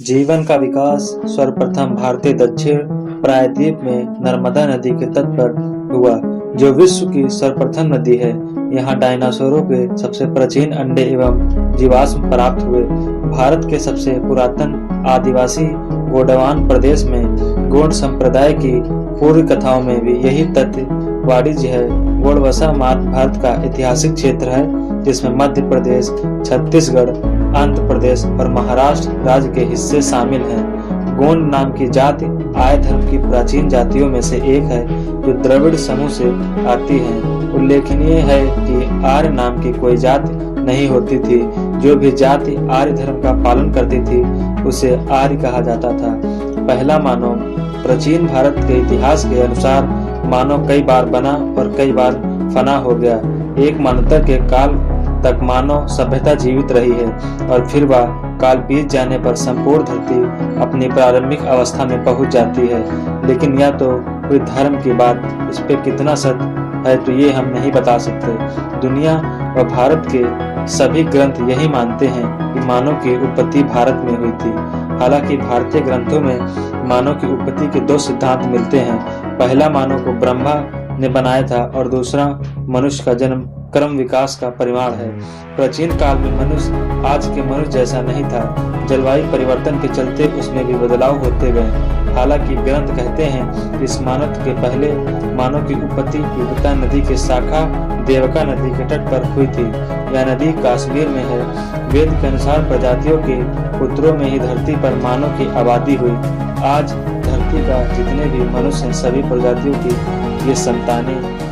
जीवन का विकास सर्वप्रथम भारतीय दक्षिण प्रायद्वीप में नर्मदा नदी के तट पर हुआ, जो विश्व की सर्वप्रथम नदी है। यहाँ डायनासोरों के सबसे प्राचीन अंडे एवं जीवाश्म प्राप्त हुए। भारत के सबसे पुरातन आदिवासी गोंडवाना प्रदेश में गोंड संप्रदाय की पूर्व कथाओं में भी यही तथ्य वाणिज्य है। गोंडवाना भारत का ऐतिहासिक क्षेत्र है, जिसमें मध्य प्रदेश, छत्तीसगढ़, आंध्र प्रदेश और महाराष्ट्र राज्य के हिस्से शामिल हैं। गोंड नाम की जाति आर्य धर्म की प्राचीन जातियों में से एक है, जो द्रविड़ समूह से आती है। उल्लेखनीय है कि आर्य नाम की कोई जाति नहीं होती थी। जो भी जाति आर्य धर्म का पालन करती थी, उसे आर्य कहा जाता था। पहला मानव। प्राचीन भारत के इतिहास के अनुसार मानव कई बार बना और कई बार फना हो गया। एक मानवता के काल तक मानव सभ्यता जीवित रही है और फिर वह काल बीत जाने पर संपूर्ण धरती अपनी प्रारंभिक अवस्था में पहुंच जाती है। लेकिन यह तो कोई धर्म की बात, इस पे कितना सत्य है तो ये हम नहीं बता सकते। दुनिया व भारत के सभी ग्रंथ यही मानते हैं कि मानव की उत्पत्ति भारत में हुई थी। हालांकि भारतीय ग्रंथों में मानव की उत्पत्ति के दो सिद्धांत मिलते हैं। पहला मानव को ब्रह्मा ने बनाया था और दूसरा मनुष्य का जन्म क्रम विकास का परिमाण है। प्राचीन काल में मनुष्य आज के मनुष्य जैसा नहीं था। जलवायु परिवर्तन के चलते उसमें भी बदलाव होते गए। हालांकि ग्रंथ कहते हैं कि इस मानव के पहले मानव की उत्पत्ति विविधता नदी के शाखा देवका नदी के तट पर हुई थी। यह नदी कश्मीर में है। वेद के अनुसार प्रजातियों के पुत्रों में ही धरती पर मानव की आबादी हुई। आज धरती का जितने भी मनुष्य हैं, सभी प्रजातियों की ये संतानें